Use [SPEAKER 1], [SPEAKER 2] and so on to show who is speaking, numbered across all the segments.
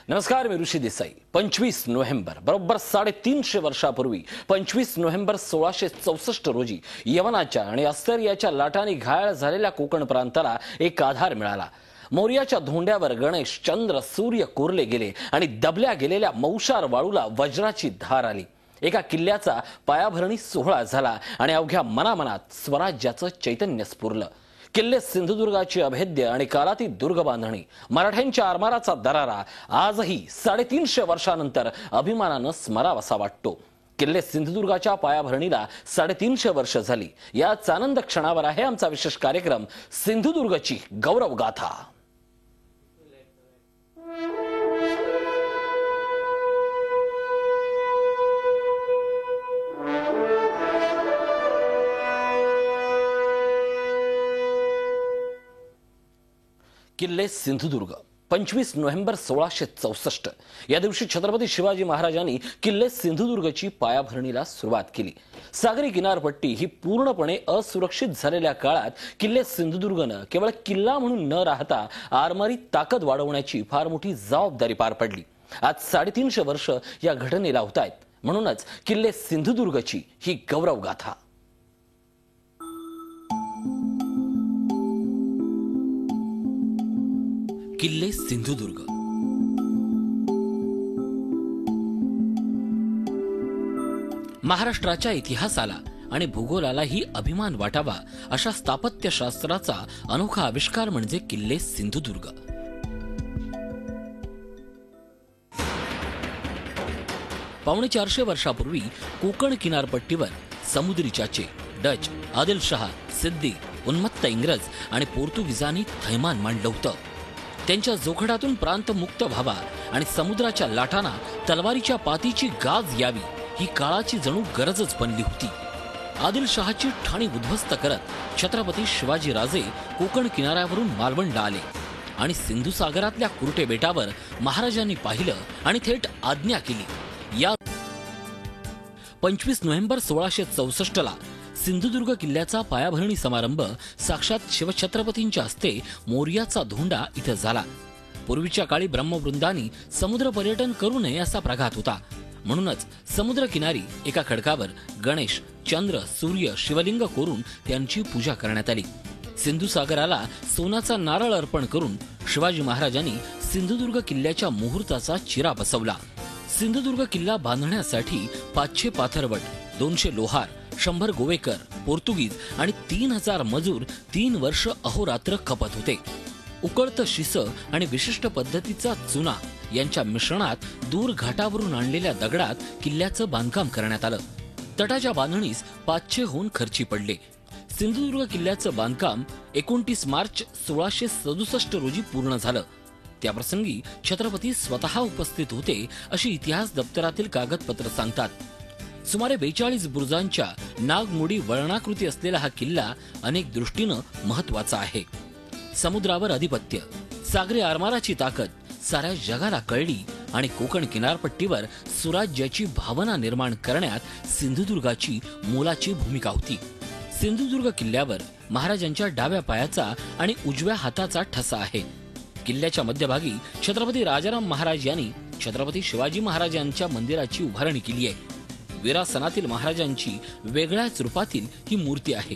[SPEAKER 1] नमस्कार, मी ऋषी देसाई। 25 नोव्हेंबर बरोबर 350 वर्षापूर्वी 25 नोव्हेंबर 1664 रोजी यवनाच्या आणि अस्सरियाच्या लाटांनी घायल झालेल्या कोकण प्रांताला एक आधार मिळाला। मोर्याच्या धोंड्यावर गणेश, चंद्र, सूर्य कोरले गेले आणि दबल्या गेलेल्या मौशार वाळूला वज्राची धार आली। एका किल्ल्याचा पायाभरणी सोहळा झाला आणि अवघ्या मनामनात स्वराज्याचं चैतन्य स्फुरलं। किल्ले सिंधुदुर्गाची अभेद्य आणि कालातीत दुर्ग बांधणी, मराठ्यांच्या आरमाराचा दरारा आजही 350 वर्षानंतर अभिमानानं स्मरावासा वाटतो। किल्ले सिंधुदुर्गाच्या पायाभरणीला 350 वर्ष झाली। याच आनंद क्षणावर आहे आमचा विशेष कार्यक्रम सिंधुदुर्गची गौरव गाथा। किल्ले सिंधुदुर्ग 25 नोव्हेंबर 1664 या दिवशी छत्रपती शिवाजी महाराजांनी किल्ले सिंधुदुर्गची पायाभरणीला सुरुवात केली। सागरी किनारपट्टी ही पूर्णपणे असुरक्षित झालेल्या काळात किल्ले सिंधुदुर्गनं केवळ किल्ला म्हणून न राहता आरमारी ताकद वाढवण्याची फार मोठी जबाबदारी पार पडली। आज 350 वर्ष या घटनेला होतायत, म्हणूनच किल्ले सिंधुदुर्गची ही गौरव गाथा। किल्ले सिंधुदुर्ग महाराष्ट्राच्या इतिहासाला आणि भूगोलालाही अभिमान वाटावा अशा स्थापत्यशास्त्राचा अनोखा आविष्कार म्हणजे किल्ले सिंधुदुर्ग। पावणे 400 वर्षापूर्वी कोकण किनारपट्टीवर समुद्री चाचे, डच, आदिलशहा, सिद्दी, उन्मत्त इंग्रज आणि पोर्तुगीजांनी थैमान मांडलं होतं। त्यांच्या जोखडातून प्रांत मुक्त व्हावा आणि समुद्राच्या लाटांना तलवारीच्या पातीची गाज यावी ही काळाची जणू गरजच बनली होती। आदिलशहाची ठाणी उद्ध्वस्त करत छत्रपती शिवाजी राजे कोकण किनाऱ्यावरून मालवणला आले आणि सिंधू सागरातल्या कुरटे बेटावर महाराजांनी पाहिलं आणि थेट आज्ञा केली। या 25 नोव्हेंबर 1664 ला सिंधुदुर्ग किल्ल्याचा पायाभरणी समारंभ साक्षात शिवछत्रपतींच्या हस्ते मोर्याचा धोंडा इथे झाला। पूर्वीच्या काळी ब्रह्मवृंदांनी समुद्र पर्यटन करू नये असा प्रघात होता, म्हणूनच समुद्र किनारी एका खडकावर गणेश, चंद्र, सूर्य, शिवलिंग कोरून त्यांची पूजा करण्यात आली। सिंधू सागराला सोन्याचा नारळ अर्पण करून शिवाजी महाराजांनी सिंधुदुर्ग किल्ल्याच्या मुहूर्ताचा चिरा बसवला। सिंधुदुर्ग किल्ला बांधण्यासाठी 500 पाथरवट, 200 लोहार, 100 गोवेकर, पोर्तुगीज आणि 3000 मजूर 3 वर्ष अहोरात्र खपत होते। उकळतं शिस आणि विशिष्ट पद्धतीचा चुना यांच्या मिश्रणात दूर घाटावरून आणलेल्या दगडात किल्ल्याचं बांधकाम करण्यात आलं। तटाच्या बांधणीस 500 हून खर्ची पडले। सिंधुदुर्ग किल्ल्याचं बांधकाम 29 मार्च 1667 रोजी पूर्ण झालं। त्याप्रसंगी छत्रपती स्वतः उपस्थित होते अशी इतिहास दप्तरातील कागदपत्र सांगतात। सुमारे 42 बुरुजांच्या नागमोडी वळणाकृती असलेला हा किल्ला अनेक दृष्टीनं महत्वाचा आहे। समुद्रावर अधिपत्य, सागरी आरमाराची ताकद साऱ्या जगाला कळली आणि कोकण किनारपट्टीवर सुराज्याची भावना निर्माण करण्यात सिंधुदुर्गाची मोलाची भूमिका होती। सिंधुदुर्ग किल्ल्यावर महाराजांच्या डाव्या पायाचा आणि उजव्या हाताचा ठसा आहे। किल्ल्याच्या मध्यभागी छत्रपती राजाराम महाराज यांनी छत्रपती शिवाजी महाराजांच्या मंदिराची उभारणी केली आहे। विरासनातील महाराजांची वेगळ्याच रूपातील ही मूर्ती आहे।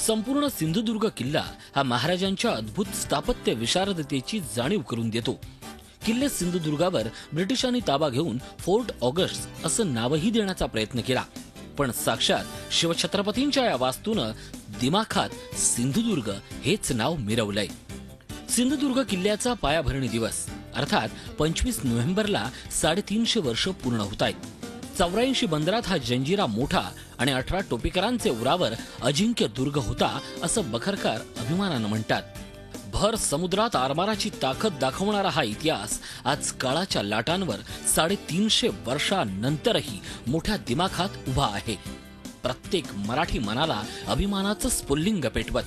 [SPEAKER 1] संपूर्ण सिंधुदुर्ग किल्ला हा महाराजांच्या अद्भुत स्थापत्य विशारदतेची जाणीव करून देतो। किल्ले सिंधुदुर्गावर ब्रिटिशांनी ताबा घेऊन फोर्ट ऑगस्ट असं नावही देण्याचा प्रयत्न केला, पण साक्षात शिवछत्रपतींच्या या वास्तूनं दिमाखात सिंधुदुर्ग हेच नाव मिरवलंय। सिंधुदुर्ग किल्ल्याचा पायाभरणी दिवस अर्थात 25 नोव्हेंबरला 350 वर्ष पूर्ण होत आहेत। 84 बंदरात हा जंजिरा मोठा आणि 18 टोपीकरांचे उरावर अजिंक्य दुर्ग होता असं बखरकार अभिमानानं म्हणतात। भर समुद्रात आरमाराची ताकद दाखवणारा हा इतिहास आज काळाच्या लाटांवर 350 वर्षानंतरही मोठ्या दिमाखात उभा आहे। प्रत्येक मराठी मनाला अभिमानाचं स्फुल्लिंग पेटवत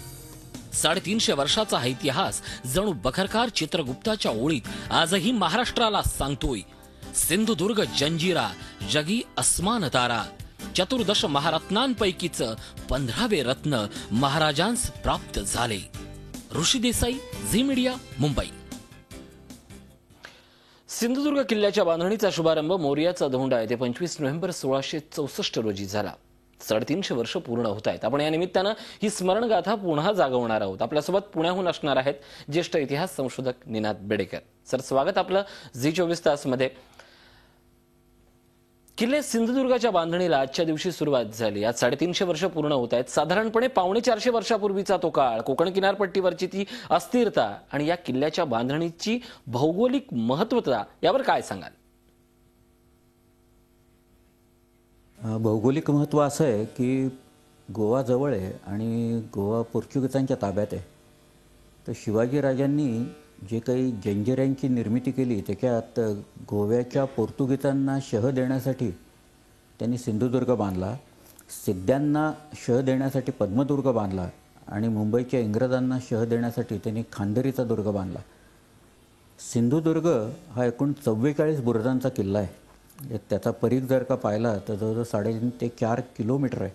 [SPEAKER 1] 350 वर्षाचा हा इतिहास जणू बखरकार चित्रगुप्ताच्या ओळीत आजही महाराष्ट्राला सांगतोय, सिंधुदुर्ग जंजिरा जगी अस्मान तारा, चतुर्दश महारत्नांपैकीच 15वे रत्न महाराजांस प्राप्त झाले। ऋषी देसाई, झी मीडिया, मुंबई। सिंधुदुर्ग किल्ल्याच्या बांधणीचा शुभारंभ मोर्याचा दौंडा येथे 25 नोव्हेंबर 1664 रोजी झाला. 350 वर्ष पूर्ण होत आहेत. आपण या निमित्तानं ही स्मरणगाथा पुन्हा जागवणार आहोत. आपल्यासोबत पुण्याहून असणार आहेत ज्येष्ठ इतिहास संशोधक निनाद बेडेकर. सर, स्वागत आपलं झी 24 तास मध्ये. किल्ले सिंधुदुर्गाच्या बांधणीला आजच्या दिवशी सुरुवात झाली. आज 350 वर्ष पूर्ण होत आहेत. साधारणपणे 450 वर्षापूर्वीचा तो काळ, कोकण किनारपट्टीवरची ती अस्थिरता आणि या किल्ल्याच्या बांधणीची भौगोलिक महत्त्वता यावर काय सांगाल?
[SPEAKER 2] भौगोलिक महत्त्व असं आहे की गोवा जवळ आहे आणि गोवा पोर्तुगीजांच्या ताब्यात आहे. तर शिवाजी राजांनी जे काही जंजिऱ्यांची निर्मिती केली त्याच्यात गोव्याच्या पोर्तुगीजांना शह देण्यासाठी त्यांनी सिंधुदुर्ग बांधला, सिद्ध्यांना शह देण्यासाठी पद्मदुर्ग बांधला आणि मुंबईच्या इंग्रजांना शह देण्यासाठी त्यांनी खांदेरीचा दुर्ग बांधला. सिंधुदुर्ग हा एकूण 44 बुरुजांचा किल्ला आहे. त्याचा परीघ जर का पाहिला तर जवळजवळ 3.5 ते 4 किलोमीटर आहे.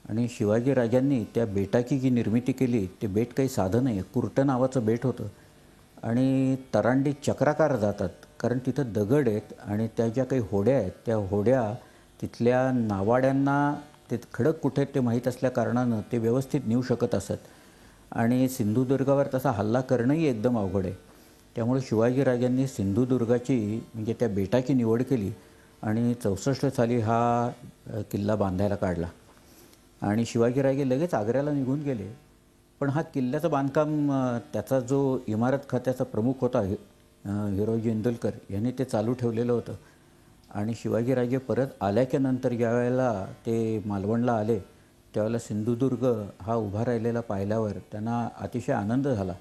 [SPEAKER 2] आणि शिवाजी राजांनी त्या बेटाची जी निर्मिती केली ते बेट काही साधं नाही आहे. कुर्टं नावाचं बेट होतं आणि तरांडी चक्राकार जातात कारण तिथं दगड आहेत आणि त्या ज्या काही होड्या आहेत त्या होड्या तिथल्या नावाड्यांना ते खडक कुठे ते माहीत असल्या कारणानं ते व्यवस्थित नेऊ शकत असत. आणि सिंधुदुर्गावर तसा हल्ला करणंही एकदम अवघड आहे. त्यामुळे शिवाजीराजांनी सिंधुदुर्गाची म्हणजे त्या बेटाची निवड केली आणि 64 साली हा किल्ला बांधायला काढला. आणि शिवाजीराजे लगेच आग्र्याला निघून गेले. पण हा किल्ल्याचं बांधकाम त्याचा जो इमारत खात्याचा प्रमुख होता हिरोजी इंदुलकर यांनी ते चालू ठेवलेलं होतं. आणि शिवाजीराजे परत आल्याच्या नंतर ज्या वेळेला ते मालवणला आले त्यावेळेला सिंधुदुर्ग हा उभा राहिलेला पाहिल्यावर त्यांना अतिशय आनंद झाला.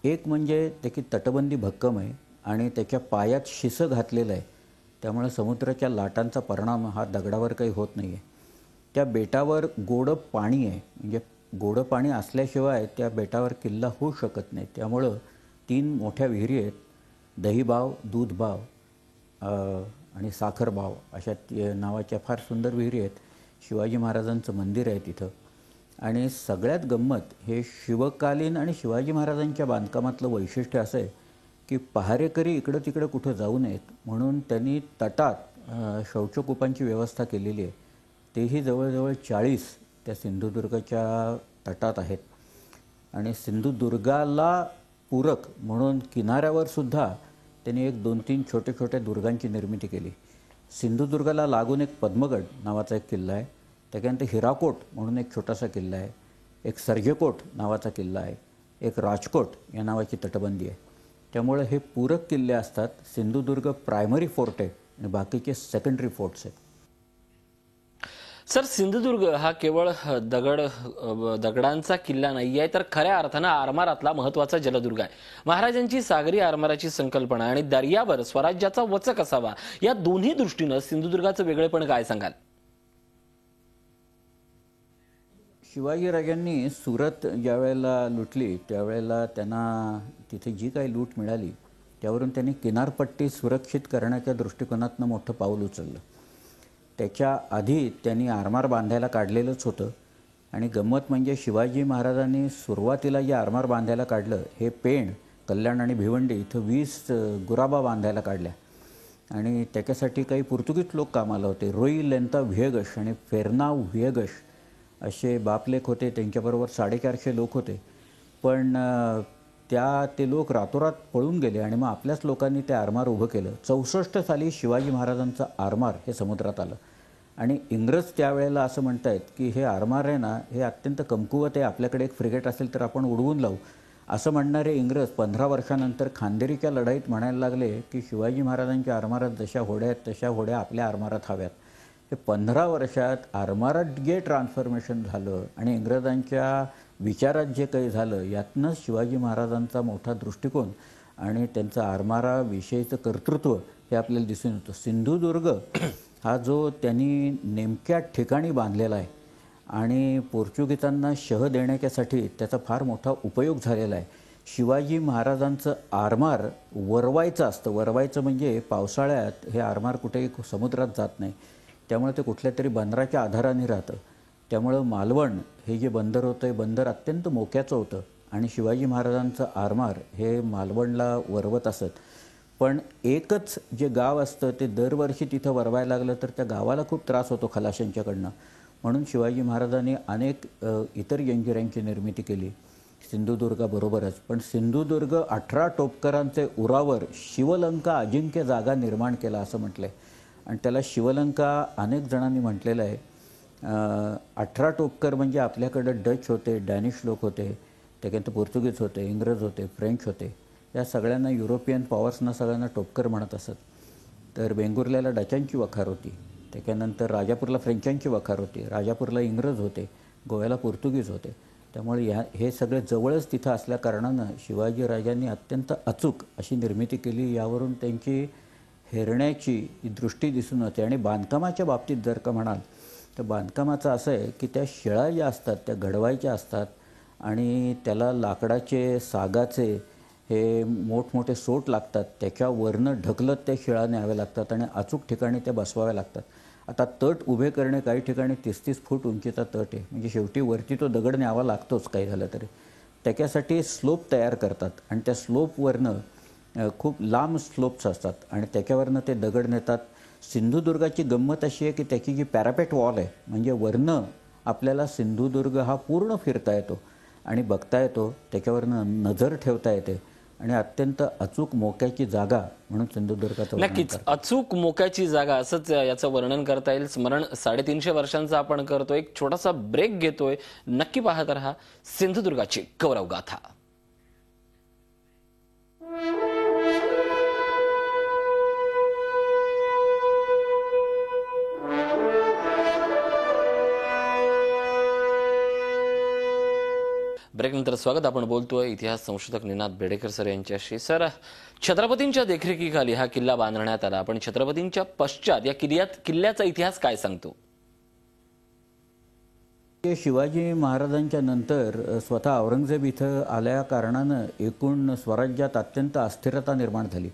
[SPEAKER 2] एक म्हणजे त्याची तटबंदी भक्कम आहे आणि त्याच्या पायात शिसं घातलेलं आहे, त्यामुळे समुद्राच्या लाटांचा परिणाम हा दगडावर काही होत नाही आहे. त्या बेटावर गोडं पाणी आहे, म्हणजे गोडं पाणी असल्याशिवाय त्या बेटावर किल्ला होऊ शकत नाही. त्यामुळं 3 मोठ्या विहिरी आहेत, दहीबाव, दूधबाव आणि साखरबाव अशा नावाच्या फार सुंदर विहिरी आहेत. शिवाजी महाराजांचं मंदिर आहे तिथं. आणि सगळ्यात गंमत हे शिवकालीन आणि शिवाजी महाराजांच्या बांधकामातलं वैशिष्ट्य असं आहे की पहारेकरी इकडं तिकडं कुठं जाऊ नयेत म्हणून त्यांनी तटात शौचकूपांची व्यवस्था केलेली आहे. तेही जवळजवळ 40 त्या सिंधुदुर्गाच्या तटात आहेत. आणि सिंधुदुर्गाला पूरक म्हणून किनाऱ्यावर सुद्धा त्यांनी 1-2-3 छोटे छोटे दुर्गांची निर्मिती केली. सिंधुदुर्गाला लागून एक पद्मगड नावाचा एक किल्ला आहे. त्याच्यानंतर हिराकोट म्हणून एक छोटासा किल्ला आहे, एक सर्जेकोट नावाचा किल्ला आहे, एक राजकोट या नावाची तटबंदी आहे. त्यामुळे हे पूरक किल्ले असतात. सिंधुदुर्ग प्रायमरी फोर्ट आहे आणि बाकीचे सेकंडरी फोर्ट्स आहेत.
[SPEAKER 1] सर, सिंधुदुर्ग हा केवळ दगडांचा किल्ला नाही आहे तर खऱ्या अर्थानं आरमारातला महत्त्वाचा जलदुर्ग आहे. महाराजांची सागरी आरमाराची संकल्पना आणि दर्यावर स्वराज्याचा वचक असावा या दोन्ही दृष्टीनं सिंधुदुर्गाचं वेगळेपण काय सांगाल?
[SPEAKER 2] शिवाजीराजांनी सुरत ज्या वेळेला लुटली त्यावेळेला त्यांना तिथे जी काही लूट मिळाली त्यावरून त्यांनी किनारपट्टी सुरक्षित करण्याच्या दृष्टिकोनातनं मोठं पाऊल उचललं. त्याच्या आधी त्यांनी आरमार बांधायला काढलेलंच होतं. आणि गंमत म्हणजे शिवाजी महाराजांनी सुरुवातीला जे आरमार बांधायला काढलं हे पेण, कल्याण आणि भिवंडी इथं 20 गुराबा बांधायला काढल्या. आणि त्याच्यासाठी काही पोर्तुगीज लोक कामाला होते. रोई लेंता व्हिएगश आणि फेर्नाव व्हिएगश असे बापलेख होते. त्यांच्याबरोबर 450 लोक होते. पण ते लोक रातोरात पळून गेले आणि मग आपल्याच लोकांनी ते आरमार उभं केलं. 64 साली शिवाजी महाराजांचं आरमार हे समुद्रात आलं आणि इंग्रज त्यावेळेला असं म्हणतायत की हे आरमार आहे ना हे अत्यंत कमकुवत आहे, आपल्याकडे एक फ्रिगेट असेल तर आपण उडवून लावू. असं म्हणणारे इंग्रज 15 वर्षानंतर खांदेरीच्या लढाईत म्हणायला लागले की शिवाजी महाराजांच्या आरमारात जशा होड्या आहेत तशा होड्या आपल्या आरमारात हव्यात. हे 15 वर्षात आरमारात जे ट्रान्सफॉर्मेशन झालं आणि इंग्रजांच्या विचारात जे काही झालं यातनंच शिवाजी महाराजांचा मोठा दृष्टिकोन आणि त्यांचं आरमाराविषयीचं कर्तृत्व हे आपल्याला दिसून येतं. सिंधुदुर्ग हा जो त्यांनी नेमक्या ठिकाणी बांधलेला आहे आणि पोर्तुगीजांना शह देण्याच्यासाठी त्याचा फार मोठा उपयोग झालेला आहे. शिवाजी महाराजांचं आरमार वरवायचं असतं. वरवायचं म्हणजे पावसाळ्यात हे आरमार कुठेही समुद्रात जात नाही, त्यामुळे ते कुठल्या तरी बंदराच्या आधाराने राहतं. त्यामुळं मालवण हे जे बंदर होतं हे बंदर अत्यंत मोक्याचं होतं आणि शिवाजी महाराजांचं आरमार हे मालवणला वरवत असत. पण एकच जे गाव असतं ते दरवर्षी तिथं वरवायला लागलं तर त्या गावाला खूप त्रास होतो खलाशांच्याकडनं. म्हणून शिवाजी महाराजांनी अनेक इतर जंजिऱ्यांची निर्मिती केली सिंधुदुर्गाबरोबरच. पण सिंधुदुर्ग 18 टोपकरांचे उरावर शिवलंका अजिंक्य जागा निर्माण केला असं म्हटलं आहे. आणि त्याला शिवलंका अनेक जणांनी म्हटलेलं आहे. 18 टोपकर म्हणजे आपल्याकडं डच होते, डॅनिश लोक होते, त्याच्यानंतर पोर्तुगीज होते, इंग्रज होते, फ्रेंच होते. या सगळ्यांना युरोपियन पॉवर्सना सगळ्यांना टोपकर म्हणत असत. तर वेंगुर्ल्याला डचांची वखार होती, त्याच्यानंतर राजापूरला फ्रेंचांची वखार होती, राजापूरला इंग्रज होते, गोव्याला पोर्तुगीज होते. त्यामुळे हे सगळे जवळच तिथं असल्या कारणानं शिवाजीराजांनी अत्यंत अचूक अशी निर्मिती केली. यावरून त्यांची हेरण्याची दृष्टी दिसून येते. आणि बांधकामाच्या बाबतीत जर का म्हणाल तर बांधकामाचं असं आहे की त्या शिळा ज्या असतात त्या घडवायच्या असतात आणि त्याला लाकडाचे सागाचे हे मोठमोठे सोट लागतात, त्याच्यावरनं ढकलत त्या शिळा न्याव्या लागतात आणि अचूक ठिकाणी त्या बसवाव्या लागतात. आता तट उभे करणे काही ठिकाणी 30-30 फूट उंचीचा तट आहे, म्हणजे शेवटी वरती तो दगड न्यावा लागतोच काही झालं तरी. त्याच्यासाठी स्लोप तयार करतात आणि त्या स्लोपवरनं खूप लांब स्लोप्स असतात आणि त्याच्यावरनं ते दगड नेतात. सिंधुदुर्गाची गंमत अशी आहे की त्याची जी पॅरापेट वॉल आहे, म्हणजे वरनं आपल्याला सिंधुदुर्ग हा पूर्ण फिरता येतो आणि बघता येतो, त्याच्यावरनं नजर ठेवता येते आणि अत्यंत अचूक मोक्याची जागा म्हणून सिंधुदुर्गाचं
[SPEAKER 1] नक्कीच अचूक मोक्याची जागा असंच याचं वर्णन करता येईल. स्मरण 350 वर्षांचं आपण करतोय. एक छोटासा ब्रेक घेतोय. नक्की पाहत रहा सिंधुदुर्गाची गौरव गाथा. ब्रेकनंतर स्वागत. आपण बोलतोय इतिहास संशोधक निनाद बेडेकर सर यांच्याशी. सर, छत्रपतींच्या देखरेखीखाली हा किल्ला बांधण्यात आला, पण छत्रपतींच्या पश्चात या किल्ल्याचा इतिहास काय सांगतो?
[SPEAKER 2] शिवाजी महाराजांच्या नंतर स्वतः औरंगजेब इथं आल्या कारणानं एकूण स्वराज्यात अत्यंत अस्थिरता निर्माण झाली.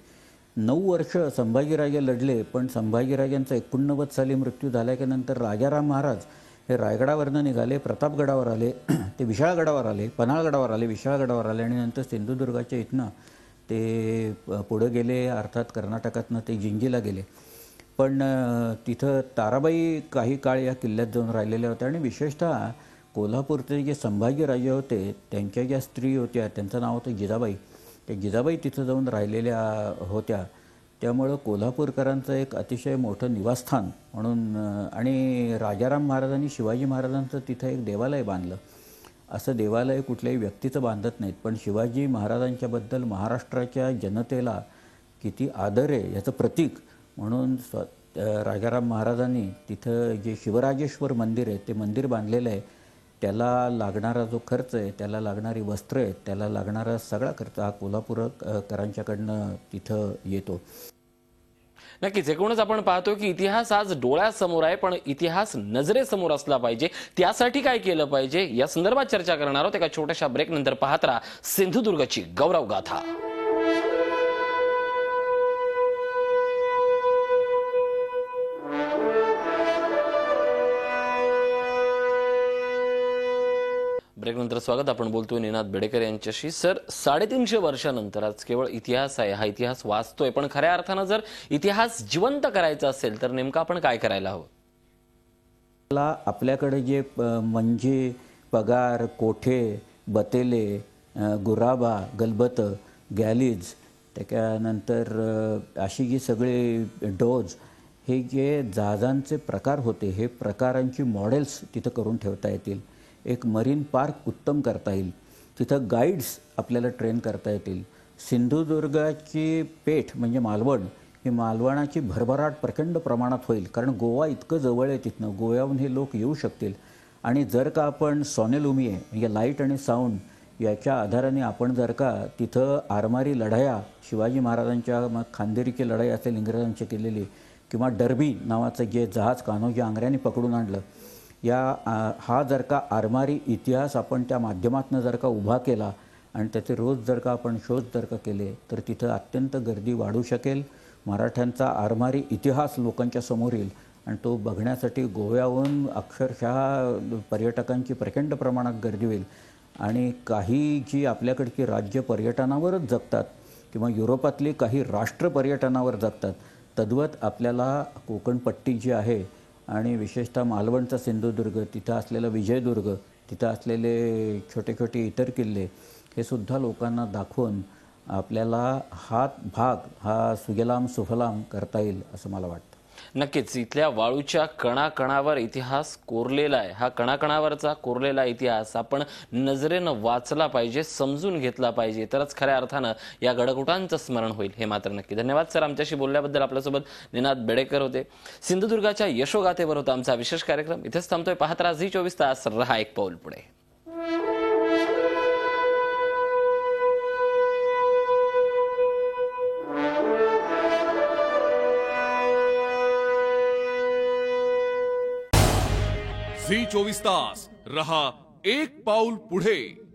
[SPEAKER 2] 9 वर्ष संभाजीराजे लढले, पण संभाजीराजांचा 89 साली मृत्यू झाल्यानंतर राजाराम महाराज हे रायगडावरनं निघाले, प्रतापगडावर आले, ते विशाळगडावर आले, पन्हाळगडावर आले, विशाळगडावर आले आणि नंतर सिंधुदुर्गाच्या इथनं ते पुढं गेले. अर्थात कर्नाटकातनं ते जिंजीला गेले. पण तिथं ताराबाई काही काळ या किल्ल्यात जाऊन राहिलेल्या होत्या आणि विशेषतः कोल्हापूरचे जे संभाजीराजे होते त्यांच्या ज्या स्त्री होत्या त्यांचं नाव होतं जिजाबाई. त्या जिजाबाई तिथं जाऊन राहिलेल्या होत्या. त्यामुळं कोल्हापूरकरांचं एक अतिशय मोठं निवासस्थान म्हणून. आणि राजाराम महाराजांनी शिवाजी महाराजांचं तिथं एक देवालय बांधलं. असं देवालय कुठल्याही व्यक्तीचं बांधत नाहीत, पण शिवाजी महाराजांच्याबद्दल महाराष्ट्राच्या जनतेला किती आदर आहे याचं प्रतीक म्हणून राजाराम महाराजांनी तिथं जे शिवराजेश्वर मंदिर आहे ते मंदिर बांधलेलं आहे. त्याला लागणारा जो खर्च आहे, त्याला लागणारी वस्त्र आहे, त्याला लागणारा सगळा खर्च हा कोल्हापूरकरांच्याकडनं तिथं येतो.
[SPEAKER 1] नक्कीच एकूणच आपण पाहतो की इतिहास आज डोळ्यासमोर आहे, पण इतिहास नजरेसमोर असला पाहिजे. त्यासाठी काय केलं पाहिजे या संदर्भात चर्चा करणार आहोत एका छोट्याशा ब्रेक नंतर. पाहत राहा सिंधुदुर्गची गौरव गाथा. ब्रेकनंतर स्वागत. आपण बोलतोय निनाद बेडेकर यांच्याशी. सर, 350 वर्षानंतर आज केवळ इतिहास आहे, हा इतिहास वाचतोय, पण खऱ्या अर्थानं जर इतिहास जिवंत करायचा असेल तर नेमकं आपण काय करायला हवं?
[SPEAKER 2] आपल्याकडे जे म्हणजे पगार, कोठे, बतेले, गुराबा, गलबत, गॅलीज, त्याच्यानंतर अशी जी सगळे डोज, हे जे जहाजांचे प्रकार होते, हे प्रकारांची मॉडेल्स तिथं करून ठेवता येतील. एक मरीन पार्क उत्तम करता येईल. तिथं गाईड्स आपल्याला ट्रेन करता येतील. सिंधुदुर्गाची पेठ म्हणजे मालवण, ही मालवणाची भरभराट प्रचंड प्रमाणात होईल, कारण गोवा इतकं जवळ आहे तिथनं. गोव्याहून हे लोक येऊ शकतील. आणि जर का आपण सोनेलुमिये म्हणजे लाईट आणि साऊंड याच्या आधाराने आपण जर का तिथं आरमारी लढाया, शिवाजी महाराजांच्या खांदेरीची लढाई असेल इंग्रजांची केलेली, किंवा डर्बी नावाचं जे जहाज कान्होजी आंग्र्यांनी पकडून आणलं, हा जर का आरमारी इतिहास आपण त्या माध्यमातून जर का उभा केला आणि त्याचे रोज जर का आपण शोध जर का केले तर तिथं अत्यंत गर्दी वाढू शकेल. मराठ्यांचा आरमारी इतिहास लोकांच्या समोर येईल आणि तो बघण्यासाठी गोव्याहून अक्षरशः पर्यटकांची प्रचंड प्रमाणात गर्दी होईल. आणि काही जी आपल्याकडची राज्य पर्यटनावरच जगतात किंवा युरोपातली काही राष्ट्र पर्यटनावर जगतात. तद्वत आपल्याला कोकणपट्टी जी आहे आणि विशेषतः मालवणचा सिंधुदुर्ग, तिथं असलेला विजयदुर्ग, तिथं असलेले छोटे छोटे इतर किल्ले हे सुद्धा लोकांना दाखवून आपल्याला हा भाग हा सुजलाम सुफलाम करता येईल असं मला वाटतं.
[SPEAKER 3] नक्कीच इथल्या वाळूच्या कणाकणावर इतिहास कोरलेला आहे. हा कणाकणावरचा कोरलेला इतिहास आपण नजरेनं वाचला पाहिजे, समजून घेतला पाहिजे, तरच खऱ्या अर्थानं या गडकोटांचं स्मरण होईल, हे मात्र नक्की. धन्यवाद सर, आमच्याशी बोलल्याबद्दल. आपल्यासोबत निनाद बेडेकर होते. सिंधुदुर्गाच्या यशोगाथेवर होता आमचा विशेष कार्यक्रम. इथेच थांबतोय. पाहत राहा झी 24 तास. रहा एक पाऊल पुढे.
[SPEAKER 4] झी 24 तास रहा एक पाऊल पुढे.